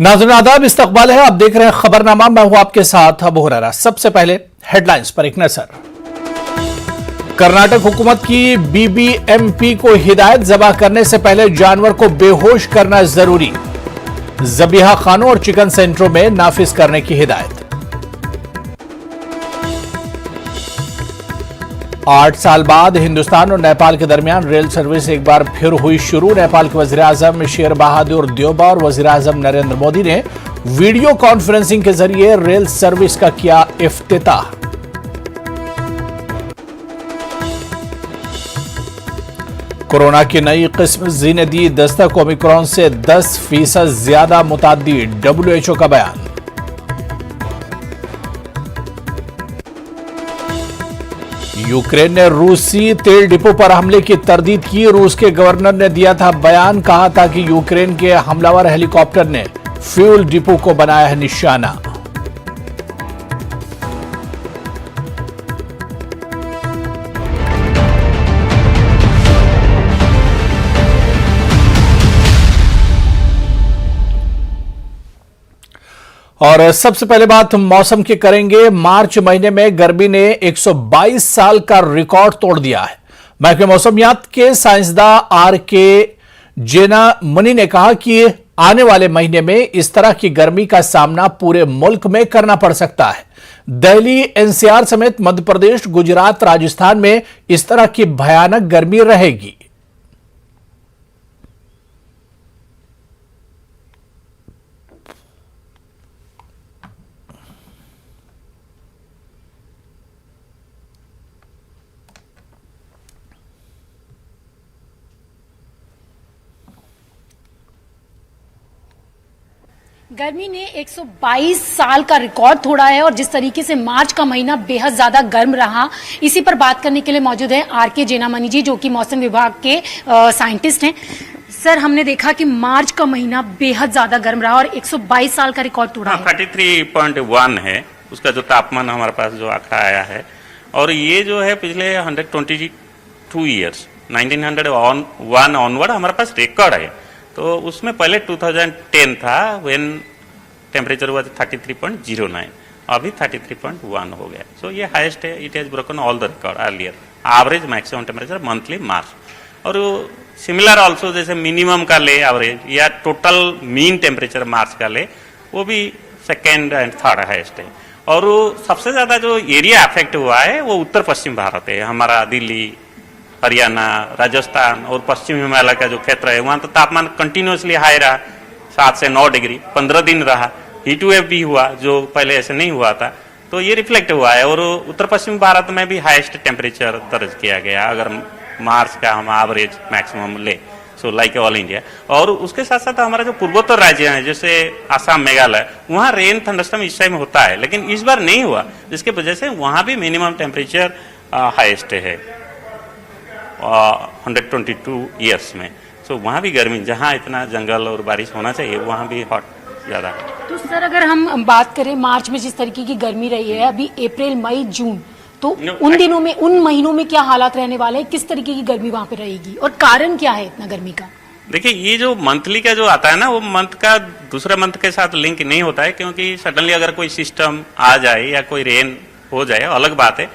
नाज़रीन आदाब, इस्तकबाल है। आप देख रहे हैं खबरनामा। मैं हूं आपके साथ अबू हुरैरा। सबसे पहले हेडलाइंस पर एक नजर। कर्नाटक हुकूमत की बीबीएमपी को हिदायत, ज़बह करने से पहले जानवर को बेहोश करना जरूरी। ज़बीहा खानों और चिकन सेंटरों में नाफिज करने की हिदायत। 8 साल बाद हिंदुस्तान और नेपाल के दरमियान रेल सर्विस एक बार फिर हुई शुरू। नेपाल के वजीर आजम शेर बहादुर देउबा और वजीर आजम नरेंद्र मोदी ने वीडियो कॉन्फ्रेंसिंग के जरिए रेल सर्विस का किया इफ्तिताह। कोरोना की नई किस्म जी ने दी दस्तक, ओमिक्रॉन से 10% ज्यादा मुताद्दी, WHO का बयान। यूक्रेन ने रूसी तेल डिपो पर हमले की तरदीद की। रूस के गवर्नर ने दिया था बयान, कहा था कि यूक्रेन के हमलावर हेलीकॉप्टर ने फ्यूल डिपो को बनाया है निशाना। और सबसे पहले बात मौसम की करेंगे। मार्च महीने में गर्मी ने 122 साल का रिकॉर्ड तोड़ दिया है। महकमे मौसमियात के साइंसदान RK जेनामनी ने कहा कि आने वाले महीने में इस तरह की गर्मी का सामना पूरे मुल्क में करना पड़ सकता है। दिल्ली, NCR समेत मध्य प्रदेश, गुजरात, राजस्थान में इस तरह की भयानक गर्मी रहेगी। गर्मी ने 122 साल का रिकॉर्ड तोड़ा है और जिस तरीके से मार्च का महीना बेहद ज्यादा गर्म रहा, इसी पर बात करने के लिए मौजूद है RK जेनामनी जी, जो कि मौसम विभाग के साइंटिस्ट हैं। सर, हमने देखा कि मार्च का महीना बेहद ज्यादा गर्म रहा और 122 साल का रिकॉर्ड तोड़ा है। 33.1 है उसका जो तापमान हमारे पास जो आंकड़ा आया है, और ये जो है पिछले 122 ईयर्स 1901 ऑनवर्ड हमारे पास रिकॉर्ड है। तो उसमें पहले 2010 था, व्हेन टेम्परेचर वाज 33.09, अभी 33.1 हो गया। सो ये हाईएस्ट है। It has broken all the record earlier. Average maximum temperature monthly March, और सिमिलर ऑल्सो जैसे मिनिमम का ले एवरेज या टोटल मीन टेम्परेचर मार्च का ले, वो भी सेकेंड एंड थर्ड हाईएस्ट है। और सबसे ज्यादा जो एरिया अफेक्ट हुआ है वो उत्तर पश्चिम भारत है। हमारा दिल्ली, हरियाणा, राजस्थान और पश्चिम हिमालय का जो क्षेत्र है, वहां तो तापमान कंटिन्यूसली हाई रहा, 7 से 9 डिग्री 15 दिन रहा। हीट वेव भी हुआ जो पहले ऐसे नहीं हुआ था, तो ये रिफ्लेक्ट हुआ है। और उत्तर पश्चिम भारत में भी हाईएस्ट टेम्परेचर दर्ज किया गया अगर मार्च का हम एवरेज मैक्सिमम ले, सो लाइक ऑल इंडिया। और उसके साथ साथ हमारा जो पूर्वोत्तर राज्य है जैसे आसाम, मेघालय, वहाँ रेन थंडरस्टॉर्म इस टाइम होता है, लेकिन इस बार नहीं हुआ, जिसके वजह से वहाँ भी मिनिमम टेम्परेचर हाईएस्ट है 122 ईयर्स में। सो वहाँ भी गर्मी, जहाँ इतना जंगल और बारिश होना चाहिए, वहाँ भी हॉट ज्यादा है। तो सर, अगर हम बात करें मार्च में जिस तरीके की गर्मी रही है, अभी अप्रैल, मई, जून, तो उन दिनों में, उन महीनों में क्या हालात रहने वाले हैं? किस तरीके की गर्मी वहां पे रहेगी और कारण क्या है इतना गर्मी का? देखिए, ये जो मंथली का जो आता है ना, वो मंथ का दूसरे मंथ के साथ लिंक नहीं होता है, क्योंकि सडनली अगर कोई सिस्टम आ जाए या कोई रेन हो जाए अलग बात है,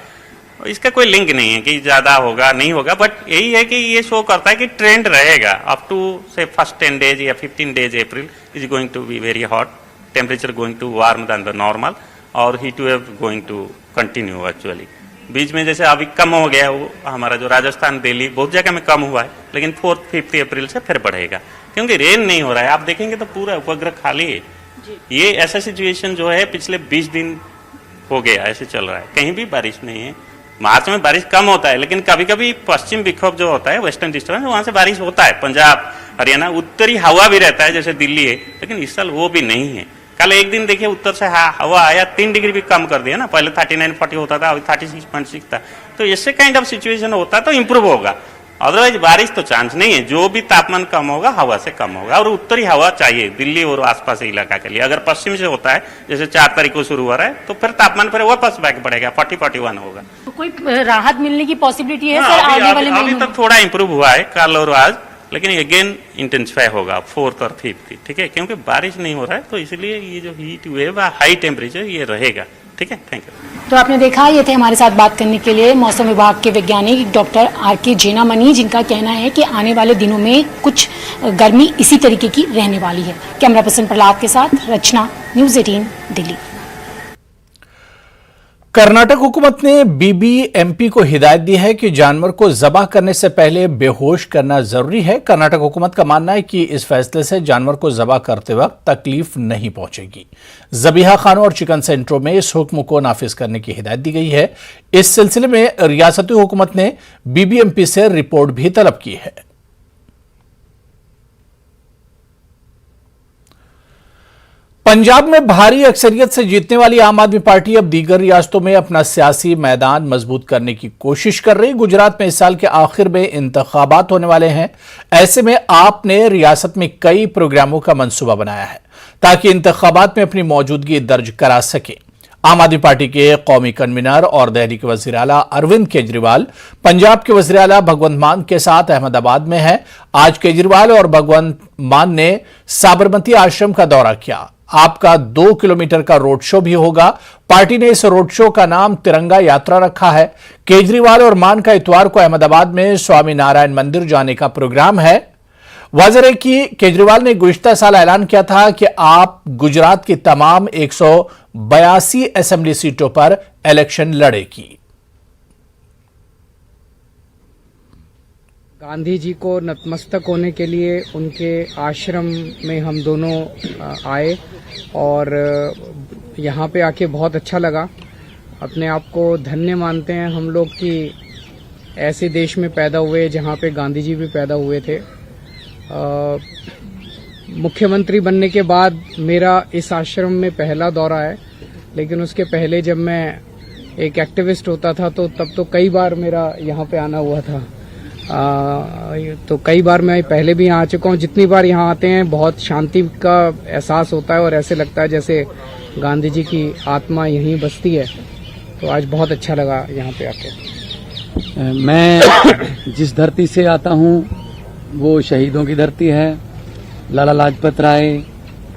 इसका कोई लिंक नहीं है कि ज्यादा होगा नहीं होगा। बट यही है कि ये शो करता है कि ट्रेंड रहेगा अप टू से फर्स्ट 10 डेज या 15 days April is going to be very hot, temperature going to warm then the normal, और heat wave going to continue. Actually बीच में जैसे अभी कम हो गया, वो हमारा जो राजस्थान, दिल्ली, बहुत जगह में कम हुआ है, लेकिन 4th-5th अप्रैल से फिर बढ़ेगा, क्योंकि रेन नहीं हो रहा है। आप देखेंगे तो पूरा उपग्रह खाली है। ये ऐसा सिचुएशन जो है पिछले 20 दिन हो गया ऐसे चल रहा है, कहीं भी बारिश नहीं है। मार्च में बारिश कम होता है, लेकिन कभी कभी पश्चिम विक्षोभ जो होता है, वेस्टर्न डिस्टर्बेंस, वहां से बारिश होता है। पंजाब, हरियाणा, उत्तरी हवा भी रहता है जैसे दिल्ली है, लेकिन इस साल वो भी नहीं है। कल एक दिन देखिए उत्तर से हवा आया, 3 डिग्री भी कम कर दिया ना, पहले 39-40 होता था, अभी 36.6 था। तो इससे काइंड ऑफ सिचुएशन होता तो इंप्रूव होगा, अदरवाइज बारिश तो चांस नहीं है। जो भी तापमान कम होगा हवा से कम होगा, और उत्तरी हवा चाहिए दिल्ली और आसपास इलाका के लिए। अगर पश्चिम से होता है जैसे 4 तारीख को शुरू हो रहा है, तो फिर तापमान पर वापस बैक बढ़ेगा, 40-41 होगा। तो कोई राहत मिलने की पॉसिबिलिटी है सर आने वाले महीनों में? अभी तक थोड़ा इंप्रूव हुआ है कल और आज, लेकिन अगेन इंटेंसिफाई होगा 4th और 5th, ठीक है, क्योंकि बारिश नहीं हो रहा है, तो इसलिए ये जो हीट वेव हाई टेम्परेचर ये रहेगा, ठीक है। Thank you. तो आपने देखा, ये थे हमारे साथ बात करने के लिए मौसम विभाग के वैज्ञानिक डॉक्टर आर.के. जेनामनी, जिनका कहना है कि आने वाले दिनों में कुछ गर्मी इसी तरीके की रहने वाली है। कैमरा पर्सन प्रहलाद के साथ रचना, न्यूज़ 18 दिल्ली। कर्नाटक हुकूमत ने बीबीएमपी को हिदायत दी है कि जानवर को ज़बह करने से पहले बेहोश करना जरूरी है। कर्नाटक हुकूमत का मानना है कि इस फैसले से जानवर को ज़बह करते वक्त तकलीफ नहीं पहुंचेगी। ज़बीहा खानों और चिकन सेंटरों में इस हुक्म को नाफिज करने की हिदायत दी गई है। इस सिलसिले में रियासती हुकूमत ने बीबीएमपी से रिपोर्ट भी तलब की है। पंजाब में भारी अक्सरियत से जीतने वाली आम आदमी पार्टी अब दीगर रियासतों में अपना सियासी मैदान मजबूत करने की कोशिश कर रही। गुजरात में इस साल के आखिर में इंतखाबात होने वाले हैं। ऐसे में आप ने रियासत में कई प्रोग्रामों का मंसूबा बनाया है ताकि इंतखाबात में अपनी मौजूदगी दर्ज करा सके। आम आदमी पार्टी के कौमी कन्वीनर और दिल्ली के वजीर आला अरविंद केजरीवाल पंजाब के वजीर आला भगवंत मान के साथ अहमदाबाद में हैं। आज केजरीवाल और भगवंत मान ने साबरमती आश्रम का दौरा किया। आपका 2 किलोमीटर का रोड शो भी होगा। पार्टी ने इस रोड शो का नाम तिरंगा यात्रा रखा है। केजरीवाल और मान का इतवार को अहमदाबाद में स्वामी नारायण मंदिर जाने का प्रोग्राम है। वाज़ेह है कि केजरीवाल ने गुज़िश्ता साल ऐलान किया था कि आप गुजरात की तमाम 182 असेंबली सीटों पर इलेक्शन लड़ेगी। गांधी जी को नतमस्तक होने के लिए उनके आश्रम में हम दोनों आए और यहाँ पे आके बहुत अच्छा लगा। अपने आप को धन्य मानते हैं हम लोग कि ऐसे देश में पैदा हुए जहाँ पे गांधी जी भी पैदा हुए थे। मुख्यमंत्री बनने के बाद मेरा इस आश्रम में पहला दौरा है, लेकिन उसके पहले जब मैं एक एक्टिविस्ट होता था तो तब तो कई बार मेरा यहाँ पे आना हुआ था। तो कई बार मैं पहले भी यहाँ आ चुका हूँ। जितनी बार यहाँ आते हैं बहुत शांति का एहसास होता है और ऐसे लगता है जैसे गांधी जी की आत्मा यहीं बसती है। तो आज बहुत अच्छा लगा यहाँ पे आके। मैं जिस धरती से आता हूँ वो शहीदों की धरती है। लाला लाजपत राय,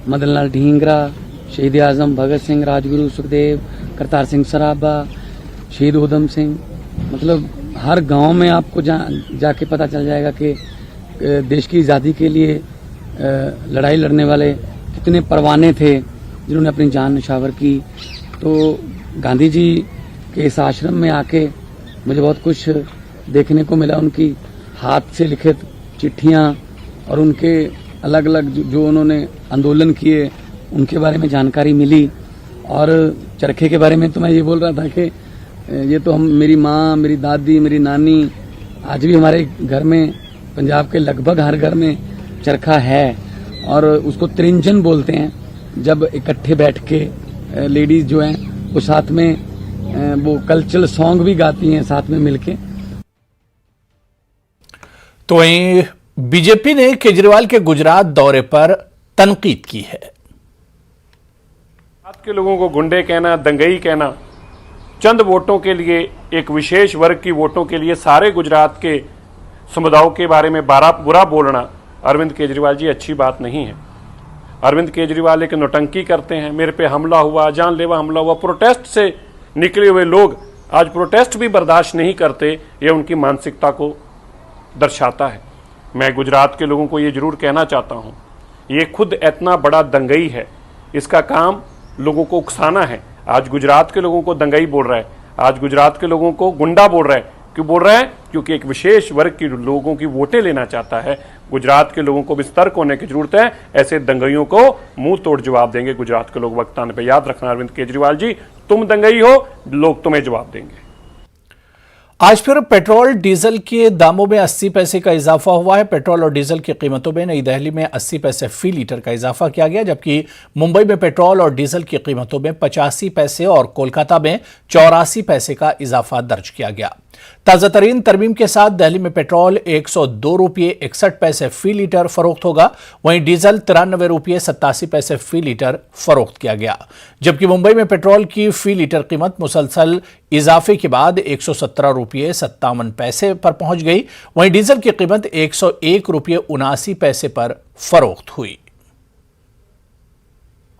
मदन लाल ढींगरा, शहीद आजम भगत सिंह, राजगुरु सुखदेव, करतार सिंह सराभा, शहीद उधम सिंह, मतलब हर गांव में आपको जाके पता चल जाएगा कि देश की आज़ादी के लिए लड़ाई लड़ने वाले कितने परवाने थे जिन्होंने अपनी जान निछावर की। तो गांधी जी के इस आश्रम में आके मुझे बहुत कुछ देखने को मिला। उनकी हाथ से लिखित चिट्ठियां और उनके अलग अलग जो उन्होंने आंदोलन किए उनके बारे में जानकारी मिली। और चरखे के बारे में तो मैं ये बोल रहा था कि ये तो मेरी माँ, मेरी दादी, मेरी नानी, आज भी हमारे घर में, पंजाब के लगभग हर घर में चरखा है और उसको त्रिंजन बोलते हैं। जब इकट्ठे बैठ के लेडीज जो हैं वो साथ में वो कल्चरल सॉन्ग भी गाती हैं साथ में मिलके। तो वहीं बीजेपी ने केजरीवाल के गुजरात दौरे पर तनकीद की है। गुजरात के लोगों को गुंडे कहना, दंगई कहना, चंद वोटों के लिए, एक विशेष वर्ग की वोटों के लिए सारे गुजरात के समुदायों के बारे में बुरा बोलना अरविंद केजरीवाल जी अच्छी बात नहीं है। अरविंद केजरीवाल एक नौटंकी करते हैं। मेरे पे हमला हुआ, जानलेवा हमला हुआ, प्रोटेस्ट से निकले हुए लोग आज प्रोटेस्ट भी बर्दाश्त नहीं करते। ये उनकी मानसिकता को दर्शाता है। मैं गुजरात के लोगों को ये जरूर कहना चाहता हूँ, ये खुद इतना बड़ा दंगई है, इसका काम लोगों को उकसाना है। आज गुजरात के लोगों को दंगई बोल रहा है, आज गुजरात के लोगों को गुंडा बोल रहा है। क्यों बोल रहा है? क्योंकि एक विशेष वर्ग के लोगों की वोटें लेना चाहता है। गुजरात के लोगों को भी सतर्क होने की जरूरत है। ऐसे दंगइयों को मुंह तोड़ जवाब देंगे गुजरात के लोग वक्त आने पर। याद रखना अरविंद केजरीवाल जी, तुम दंगई हो, लोग तुम्हें जवाब देंगे। आज फिर पेट्रोल डीजल के दामों में 80 पैसे का इजाफा हुआ है। पेट्रोल और डीजल की कीमतों में नई दिल्ली में 80 पैसे फी लीटर का इजाफा किया गया, जबकि मुंबई में पेट्रोल और डीजल की कीमतों में 85 पैसे और कोलकाता में 84 पैसे का इजाफा दर्ज किया गया। ताजा तरीन तरमीम के साथ दिल्ली में पेट्रोल 102 रुपये 61 पैसे फी लीटर फरोख्त होगा, वहीं डीजल 93 रुपये 87 पैसे फी लीटर फरोख्त किया गया। जबकि मुंबई में पेट्रोल की फी लीटर कीमत मुसलसल इजाफे के बाद 117 रुपये 57 पैसे पर पहुंच गई, वहीं डीजल की कीमत 101 रुपये 79 पैसे पर फरोख्त हुई।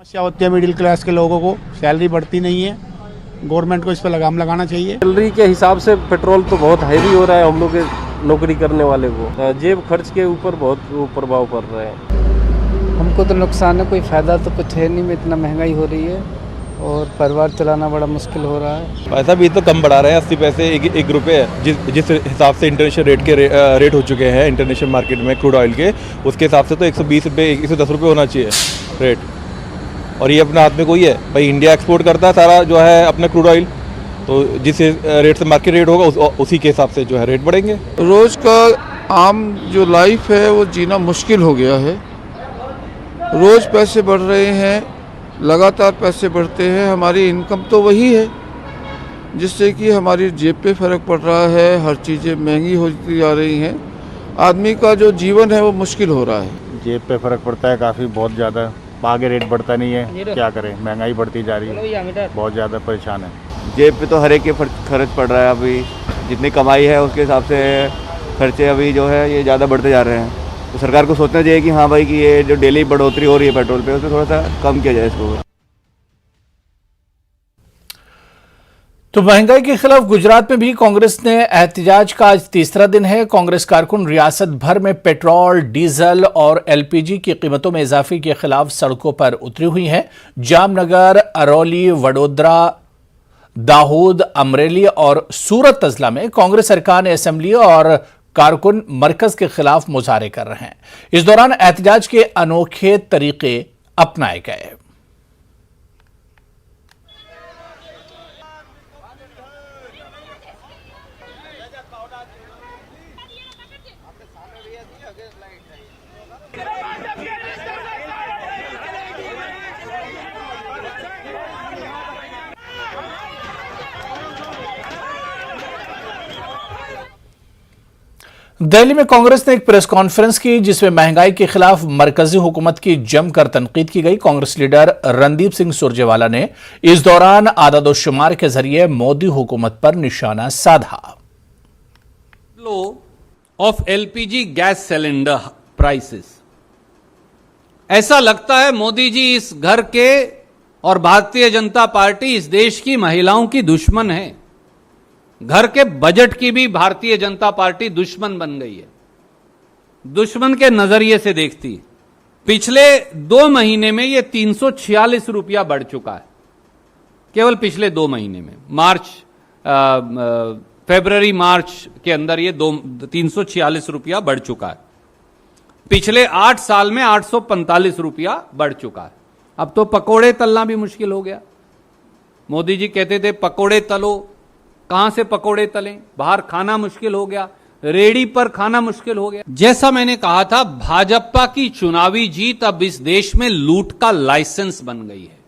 समस्या होती है मिडिल क्लास के लोगों को, सैलरी बढ़ती नहीं है, गवर्नमेंट को इस पर लगाम लगाना चाहिए। सैलरी के हिसाब से पेट्रोल तो बहुत हैवी हो रहा है, हम लोग के नौकरी करने वाले को जेब खर्च के ऊपर बहुत प्रभाव पड़ रहा है। हमको तो नुकसान है, कोई फ़ायदा तो कुछ है नहीं, में इतना महंगाई हो रही है और परिवार चलाना बड़ा मुश्किल हो रहा है। पैसा भी तो कम बढ़ा रहे हैं, 80 पैसे एक रुपये, जिस हिसाब से इंटरनेशनल रेट के रेट हो चुके हैं इंटरनेशनल मार्केट में क्रूड ऑयल के, उसके हिसाब से तो 120 रुपये 110 रुपये होना चाहिए रेट। और ये अपने हाथ में कोई है भाई, इंडिया एक्सपोर्ट करता है सारा जो है अपना क्रूड ऑयल, तो जिस रेट से मार्केट रेट होगा उसी के हिसाब से जो है रेट बढ़ेंगे। रोज़ का आम जो लाइफ है वो जीना मुश्किल हो गया है। रोज़ पैसे बढ़ रहे हैं, लगातार पैसे बढ़ते हैं, हमारी इनकम तो वही है जिससे कि हमारी जेब पे फ़र्क पड़ रहा है, हर चीज़ें महंगी होती जा रही हैं, आदमी का जो जीवन है वो मुश्किल हो रहा है। जेब पे फ़र्क पड़ता है काफ़ी, बहुत ज़्यादा, आगे रेट बढ़ता नहीं है, क्या करें, महंगाई बढ़ती जा रही है, बहुत ज़्यादा परेशान है। जेब पे तो हर एक के खर्च पड़ रहा है, अभी जितनी कमाई है उसके हिसाब से खर्चे अभी जो है ये ज़्यादा बढ़ते जा रहे हैं। तो सरकार को सोचना चाहिए कि हाँ भाई कि ये जो डेली बढ़ोतरी हो रही है पेट्रोल पे, उसमें थोड़ा सा कम किया जाए इसको। तो महंगाई के खिलाफ गुजरात में भी कांग्रेस ने एहतजाज का आज तीसरा दिन है। कांग्रेस कारकुन रियासत भर में पेट्रोल, डीजल और एलपीजी की कीमतों में इजाफे के खिलाफ सड़कों पर उतरी हुई हैं। जामनगर, अरौली, वडोदरा, दाहोद, अमरेली और सूरत अजला में कांग्रेस अरकान असेंबली और कारकुन मरकज के खिलाफ मुजाहरे कर रहे हैं। इस दौरान एहतजाज के अनोखे तरीके अपनाए गए। दिल्ली में कांग्रेस ने एक प्रेस कॉन्फ्रेंस की जिसमें महंगाई के खिलाफ मरकजी हुकूमत की जमकर तनकीद की गई। कांग्रेस लीडर रणदीप सिंह सुरजेवाला ने इस दौरान आदादोशुमार के जरिए मोदी हुकूमत पर निशाना साधा। Low of LPG gas cylinder prices, ऐसा लगता है मोदी जी इस घर के और भारतीय जनता पार्टी इस देश की महिलाओं की दुश्मन है। घर के बजट की भी भारतीय जनता पार्टी दुश्मन बन गई है, दुश्मन के नजरिए से देखती है। पिछले 2 महीने में ये 346 रुपया बढ़ चुका है, केवल पिछले 2 महीने में। फरवरी मार्च के अंदर ये 346 रुपया बढ़ चुका है। पिछले 8 साल में 845 रुपया बढ़ चुका है। अब तो पकोड़े तलना भी मुश्किल हो गया। मोदी जी कहते थे पकोड़े तलो, कहां से पकोड़े तलें, बाहर खाना मुश्किल हो गया, रेडी पर खाना मुश्किल हो गया। जैसा मैंने कहा था, भाजपा की चुनावी जीत अब इस देश में लूट का लाइसेंस बन गई है।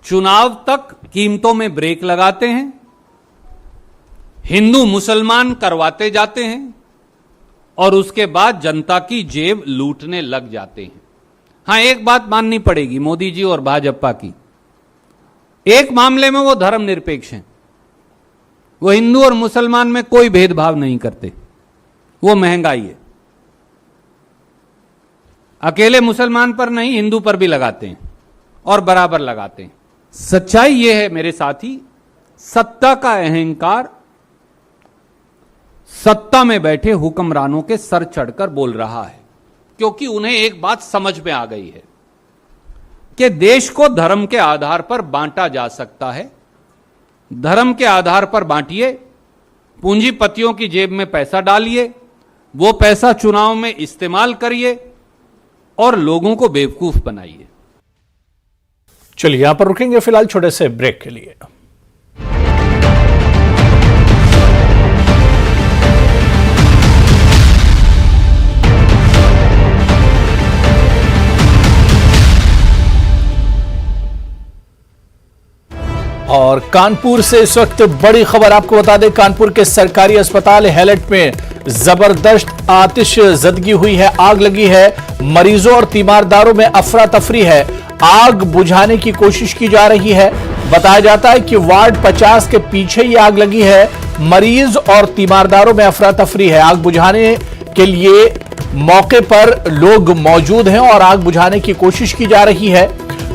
चुनाव तक कीमतों में ब्रेक लगाते हैं, हिंदू मुसलमान करवाते जाते हैं और उसके बाद जनता की जेब लूटने लग जाते हैं। हां, एक बात माननी पड़ेगी मोदी जी और भाजपा की, एक मामले में वो धर्मनिरपेक्ष हैं। वो हिंदू और मुसलमान में कोई भेदभाव नहीं करते। वो महंगाई है, अकेले मुसलमान पर नहीं, हिंदू पर भी लगाते हैं और बराबर लगाते हैं। सच्चाई यह है मेरे साथी, सत्ता का अहंकार सत्ता में बैठे हुक्मरानों के सर चढ़कर बोल रहा है, क्योंकि उन्हें एक बात समझ में आ गई है कि देश को धर्म के आधार पर बांटा जा सकता है। धर्म के आधार पर बांटिए, पूंजीपतियों की जेब में पैसा डालिए, वो पैसा चुनाव में इस्तेमाल करिए और लोगों को बेवकूफ बनाइए। चलिए यहां पर रुकेंगे फिलहाल छोटे से ब्रेक के लिए। और कानपुर से इस वक्त बड़ी खबर आपको बता दें, कानपुर के सरकारी अस्पताल हैलेट में जबरदस्त आतिश जदगी हुई है, आग लगी है। मरीजों और तीमारदारों में अफरा तफरी है, आग बुझाने की कोशिश की जा रही है। बताया जाता है कि वार्ड 50 के पीछे ही आग लगी है। मरीज और तीमारदारों में अफरा तफरी है। आग बुझाने के लिए मौके पर लोग मौजूद हैं और आग बुझाने की कोशिश की जा रही है।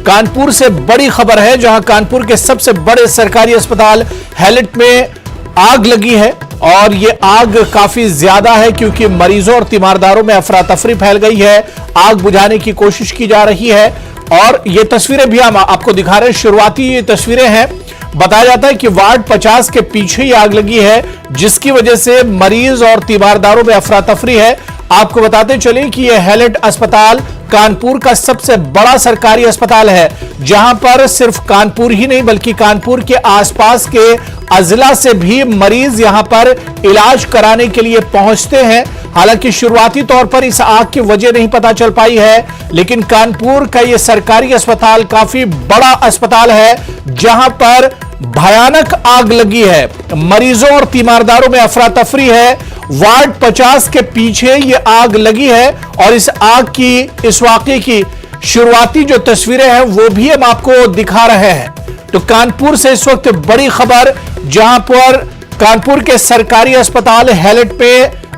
कानपुर से बड़ी खबर है, जहां कानपुर के सबसे बड़े सरकारी अस्पताल हैलेट में आग लगी है और ये आग काफी ज्यादा है क्योंकि मरीजों और तीमारदारों में अफरा तफरी फैल गई है। आग बुझाने की कोशिश की जा रही है और ये तस्वीरें भी हम आपको दिखा रहे हैं, शुरुआती ये तस्वीरें हैं। बताया जाता है कि वार्ड 50 के पीछे ही आग लगी है, जिसकी वजह से मरीज और तीमारदारों में अफरा तफरी है। आपको बताते चले कि यह हैलेट अस्पताल कानपुर का सबसे बड़ा सरकारी अस्पताल है, जहां पर सिर्फ कानपुर ही नहीं बल्कि कानपुर के आसपास के अजला से भी मरीज यहां पर इलाज कराने के लिए पहुंचते हैं। हालांकि शुरुआती तौर पर इस आग की वजह नहीं पता चल पाई है, लेकिन कानपुर का यह सरकारी अस्पताल काफी बड़ा अस्पताल है, जहां पर भयानक आग लगी है। मरीजों और तीमारदारों में अफरा तफरी है। वार्ड 50 के पीछे यह आग लगी है और इस आग की, इस वाकये की शुरुआती जो तस्वीरें हैं वो भी हम आपको दिखा रहे हैं। तो कानपुर से इस वक्त बड़ी खबर, जहां पर कानपुर के सरकारी अस्पताल हैलेट पे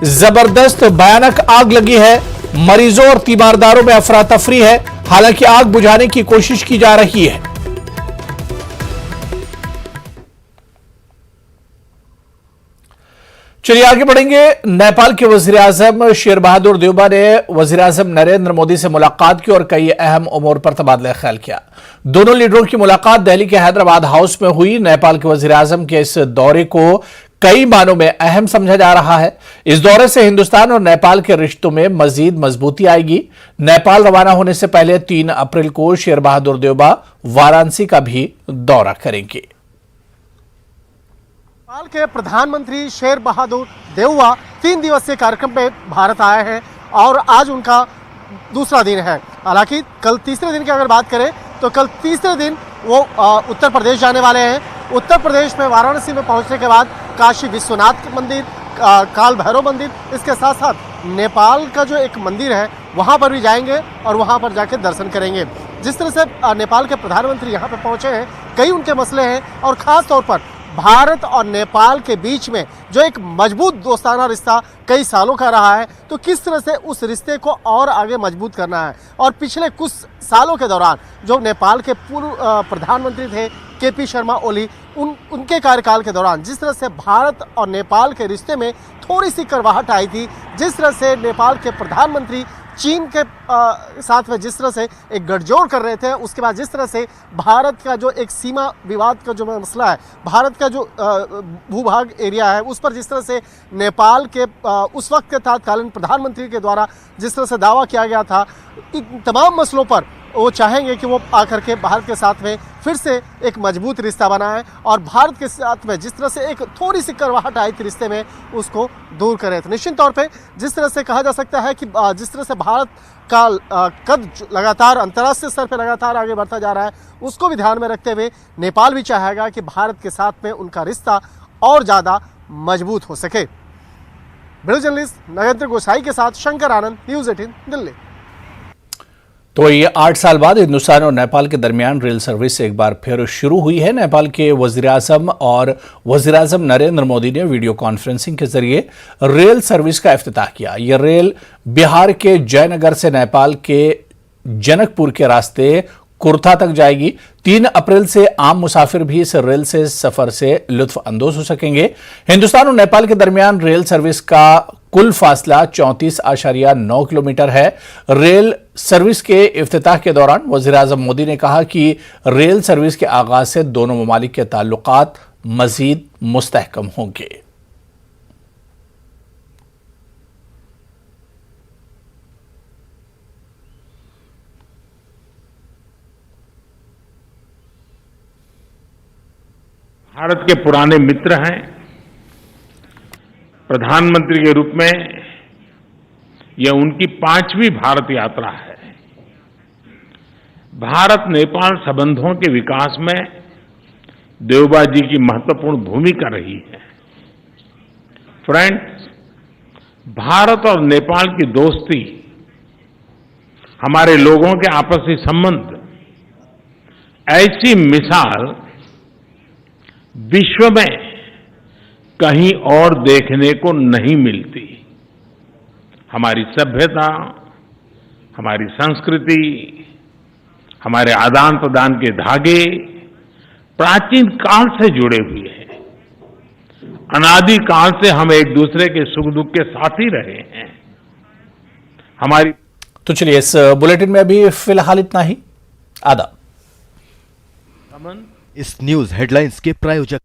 जबरदस्त भयानक आग लगी है। मरीजों और तीमारदारों में अफरा तफरी है। हालांकि आग बुझाने की कोशिश की जा रही है। चलिए आगे बढ़ेंगे। नेपाल के वजीर आजम शेर बहादुर देउबा ने वजीर आजम नरेंद्र मोदी से मुलाकात की और कई अहम उमूर पर तबादला ख्याल किया। दोनों लीडरों की मुलाकात दिल्ली के हैदराबाद हाउस में हुई। नेपाल के वजीर आजम के इस दौरे को कई मानों में अहम समझा जा रहा है। इस दौरे से हिंदुस्तान और नेपाल के रिश्तों में मजीद मजबूती आएगी। नेपाल रवाना होने से पहले 3 अप्रैल को शेर बहादुर देउबा वाराणसी का भी दौरा करेंगे। नेपाल के प्रधानमंत्री शेर बहादुर देउबा 3 दिवसीय कार्यक्रम में भारत आए हैं और आज उनका दूसरा दिन है। हालांकि कल तीसरे दिन की अगर बात करें तो कल तीसरे दिन वो उत्तर प्रदेश जाने वाले हैं। उत्तर प्रदेश में वाराणसी में पहुंचने के बाद काशी विश्वनाथ मंदिर, काल भैरव मंदिर, इसके साथ साथ नेपाल का जो एक मंदिर है वहां पर भी जाएंगे और वहां पर जाके दर्शन करेंगे। जिस तरह से नेपाल के प्रधानमंत्री यहां पर पहुंचे हैं, कई उनके मसले हैं और ख़ास तौर पर भारत और नेपाल के बीच में जो एक मजबूत दोस्ताना रिश्ता कई सालों का रहा है, तो किस तरह से उस रिश्ते को और आगे मजबूत करना है। और पिछले कुछ सालों के दौरान जो नेपाल के पूर्व प्रधानमंत्री थे केपी शर्मा ओली, उनके कार्यकाल के दौरान जिस तरह से भारत और नेपाल के रिश्ते में थोड़ी सी करवाहट आई थी, जिस तरह से नेपाल के प्रधानमंत्री चीन के साथ में जिस तरह से एक गठजोड़ कर रहे थे, उसके बाद जिस तरह से भारत का जो एक सीमा विवाद का जो मसला है, भारत का जो भूभाग एरिया है, उस पर जिस तरह से नेपाल के उस वक्त के तत्कालीन प्रधानमंत्री के द्वारा जिस तरह से दावा किया गया था, इन तमाम मसलों पर वो चाहेंगे कि वो आकर के भारत के साथ में फिर से एक मजबूत रिश्ता बनाए और भारत के साथ में जिस तरह से एक थोड़ी सी करवाहट आई थी रिश्ते में, उसको दूर करें। तो निश्चित तौर पे जिस तरह से कहा जा सकता है कि जिस तरह से भारत का कद लगातार अंतर्राष्ट्रीय स्तर पर लगातार आगे बढ़ता जा रहा है, उसको भी ध्यान में रखते हुए नेपाल भी चाहेगा कि भारत के साथ में उनका रिश्ता और ज़्यादा मजबूत हो सके। वीडियो जर्नलिस्ट नगेंद्र गोसाई के साथ शंकर आनंद, न्यूज़ 18 दिल्ली। तो ये 8 साल बाद हिंदुस्तान और नेपाल के दरमियान रेल सर्विस एक बार फिर शुरू हुई है। नेपाल के वजीर आजम और वजीर आजम नरेंद्र मोदी ने वीडियो कॉन्फ्रेंसिंग के जरिए रेल सर्विस का इफ्तिताह किया। यह रेल बिहार के जयनगर से नेपाल के जनकपुर के रास्ते कुर्था तक जाएगी। 3 अप्रैल से आम मुसाफिर भी इस रेल से सफर से लुत्फ अंदोज हो सकेंगे। हिंदुस्तान और नेपाल के दरमियान रेल सर्विस का कुल फासला 34.9 किलोमीटर है। रेल सर्विस के इफ्तिताह के दौरान वजीर आजम मोदी ने कहा कि रेल सर्विस के आगाज से दोनों ममालिक के ताल्लुकात मजीद मुस्तहकम होंगे। भारत के पुराने मित्र हैं। प्रधानमंत्री के रूप में यह उनकी 5वीं भारत यात्रा है। भारत नेपाल संबंधों के विकास में देवबा जी की महत्वपूर्ण भूमिका रही है। फ्रेंड्स, भारत और नेपाल की दोस्ती, हमारे लोगों के आपसी संबंध, ऐसी मिसाल विश्व में कहीं और देखने को नहीं मिलती। हमारी सभ्यता, हमारी संस्कृति, हमारे आदान प्रदान के धागे प्राचीन काल से जुड़े हुए हैं। अनादि काल से हम एक दूसरे के सुख दुख के साथी रहे हैं। हमारी तो चलिए इस बुलेटिन में अभी फिलहाल इतना ही। आदाब। इस न्यूज हेडलाइंस के प्रायोजक